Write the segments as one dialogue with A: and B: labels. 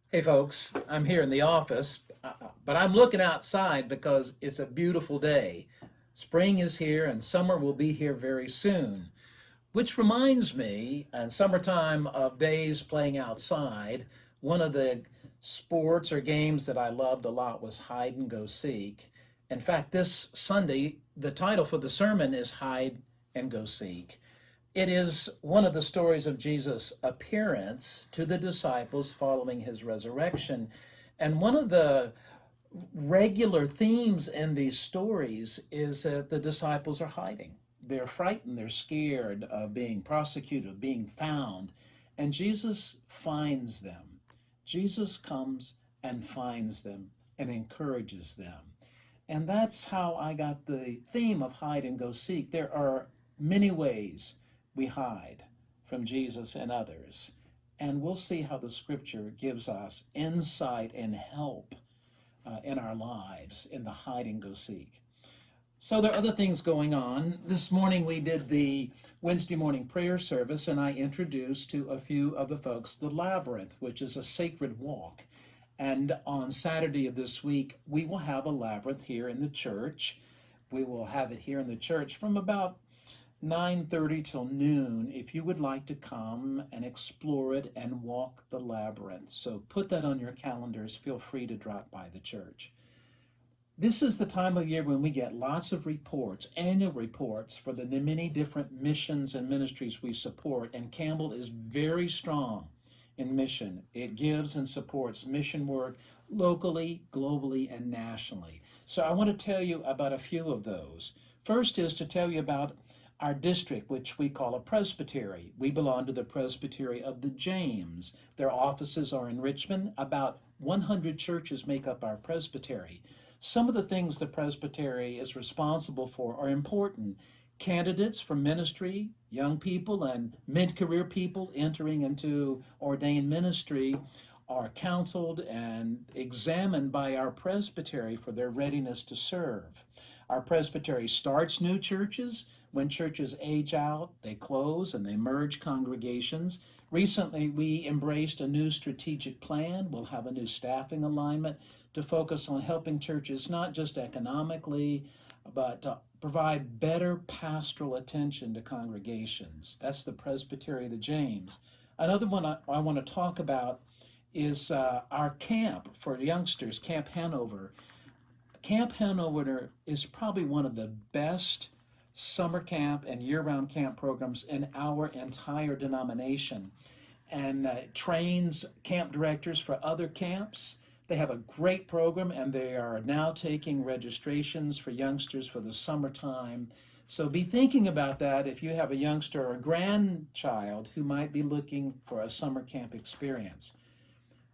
A: Hey folks, I'm here in the office, but I'm looking outside because it's a beautiful day. Spring is here and summer will be here very soon, which reminds me, in summertime, of days playing outside. One of the sports or games that I loved a lot was hide and go seek. In fact, this Sunday, the title for the sermon is Hide and Go Seek. It is one of the stories of Jesus' appearance to the disciples following his resurrection. And one of the regular themes in these stories is that the disciples are hiding. They're frightened, they're scared of being prosecuted, of being found. And Jesus finds them. Jesus comes and finds them and encourages them. And that's how I got the theme of hide and go seek. There are many ways we hide from Jesus and others. And we'll see how the scripture gives us insight and help in our lives in the hide and go seek. So there are other things going on. This morning we did the Wednesday morning prayer service, and I introduced to a few of the folks the labyrinth, which is a sacred walk. And on Saturday of this week, we will have a labyrinth here in the church. We will have it here in the church from about 9:30 till noon if you would like to come and explore it and walk the labyrinth. So put that on your calendars. Feel free to drop by the church. This is the time of year when we get lots of reports, annual reports for the many different missions and ministries we support, and Campbell is very strong in mission. It gives and supports mission work locally, globally, and nationally. So I want to tell you about a few of those. First is to tell you about our district, which we call a presbytery. We belong to the Presbytery of the James. Their offices are in Richmond. About 100 churches make up our presbytery. Some of the things the presbytery is responsible for are important. Candidates for ministry, young people and mid-career people entering into ordained ministry are counseled and examined by our presbytery for their readiness to serve. Our presbytery starts new churches. When churches age out, they close and they merge congregations. Recently, we embraced a new strategic plan. We'll have a new staffing alignment to focus on helping churches not just economically, but to provide better pastoral attention to congregations. That's the Presbytery of the James. Another one I want to talk about is our camp for youngsters, Camp Hanover. Camp Hanover is probably one of the best summer camp and year-round camp programs in our entire denomination, and trains camp directors for other camps. They have a great program, and they are now taking registrations for youngsters for the summertime. So be thinking about that if you have a youngster or a grandchild who might be looking for a summer camp experience.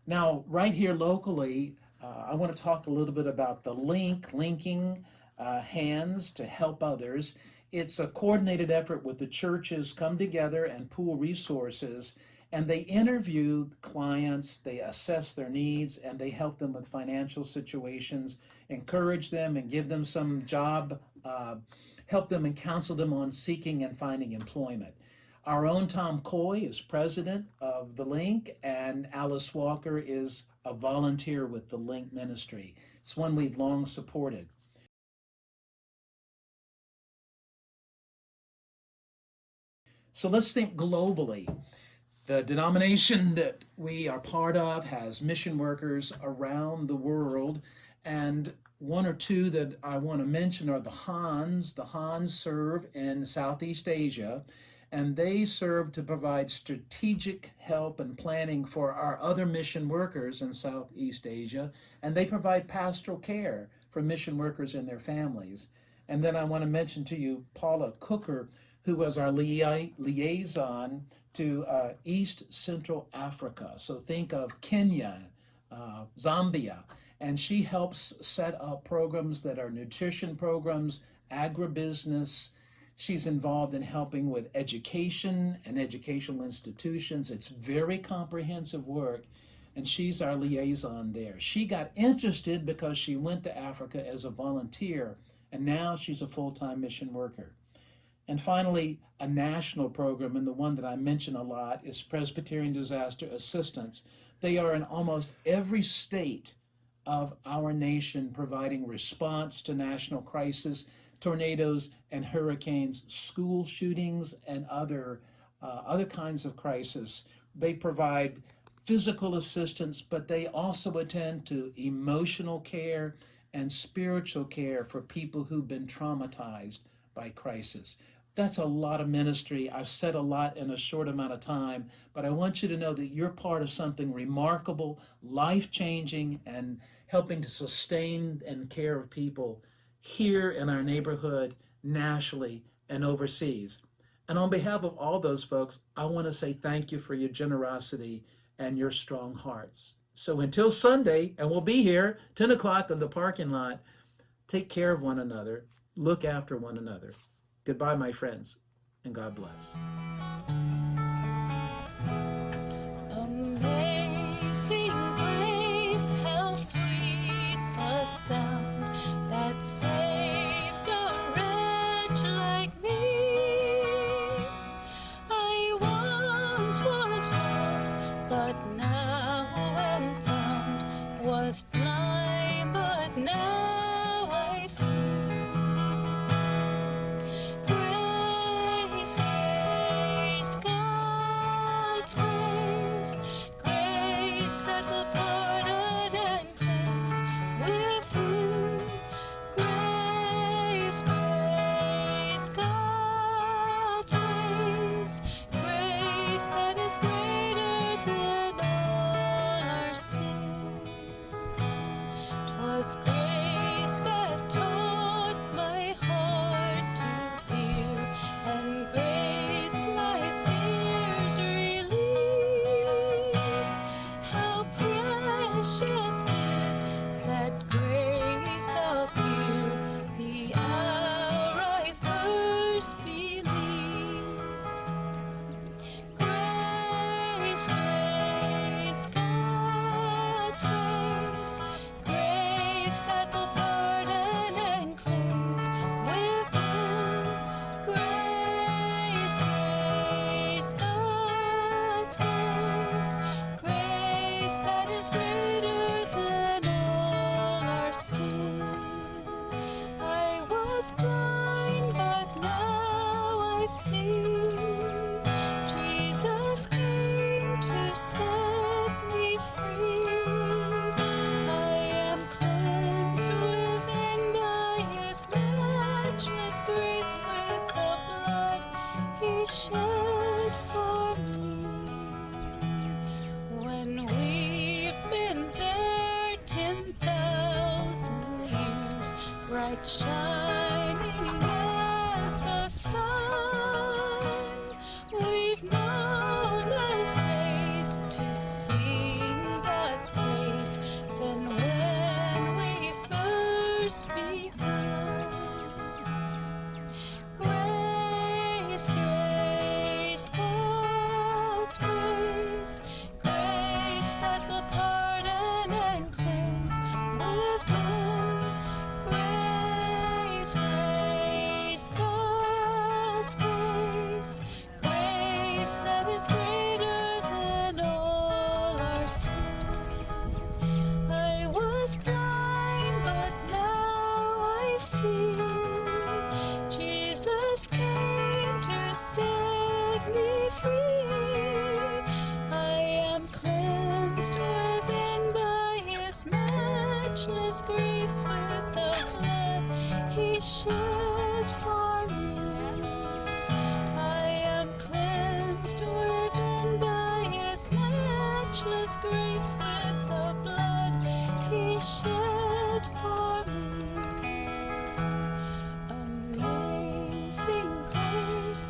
A: Now, right here locally, I want to talk a little bit about the linking hands to help others. It's a coordinated effort with the churches come together and pool resources, and they interview clients, they assess their needs, and they help them with financial situations, encourage them and give them some job, help them and counsel them on seeking and finding employment. Our own Tom Coy is president of the Link, and Alice Walker is a volunteer with the Link Ministry. It's one we've long supported. So let's think globally. The denomination that we are part of has mission workers around the world, and one or two that I want to mention are the Hans. The Hans serve in Southeast Asia, and they serve to provide strategic help and planning for our other mission workers in Southeast Asia, and they provide pastoral care for mission workers and their families. And then I want to mention to you Paula Cooker, who was our liaison to East Central Africa. So think of Kenya, Zambia, and she helps set up programs that are nutrition programs, agribusiness. She's involved in helping with education and educational institutions. It's very comprehensive work, and she's our liaison there. She got interested because she went to Africa as a volunteer, and now she's a full-time mission worker. And finally, a national program, and the one that I mention a lot, is Presbyterian Disaster Assistance. They are in almost every state of our nation, providing response to national crisis, tornadoes and hurricanes, school shootings, and other kinds of crisis. They provide physical assistance, but they also attend to emotional care and spiritual care for people who've been traumatized by crisis. That's a lot of ministry. I've said a lot in a short amount of time, but I want you to know that you're part of something remarkable, life-changing, and helping to sustain and care of people here in our neighborhood, nationally, and overseas. And on behalf of all those folks, I want to say thank you for your generosity and your strong hearts. So until Sunday, and we'll be here 10 o'clock in the parking lot, take care of one another, look after one another. Goodbye, my friends, and God bless.
B: Amazing grace, how sweet the sound that saved a wretch like me. I once was lost, but now am found, was blind, but now I see. Grace, grace, God's grace, grace that will pardon and cleanse within. Grace, grace, God's grace, grace that is greater than all our sin. 'Twas grace that taught my heart to fear, and grace my fears relieved. How precious did that grace appear the hour I first believed. Grace, grace, God's grace, grace that will pardon and cleanse within. Grace, grace, God's grace, grace that is greater than all our sin. I was blind, but now I see. Jesus came to set me free. I am cleansed within by His matchless grace with the blood He shed for me. When we've been there 10,000 years, bright shining as the sun, we've known less days to sing God's praise than when we first began. Grace, grace, God's grace, grace that will pardon and cleanse within. Grace, grace, God's grace, grace that is greater than all our sin. I was blind, but now I see. Jesus came to set me free. I am cleansed within by His matchless grace with the blood He shed for me. I am cleansed within by His matchless grace with the blood He shed for me. Amazing grace,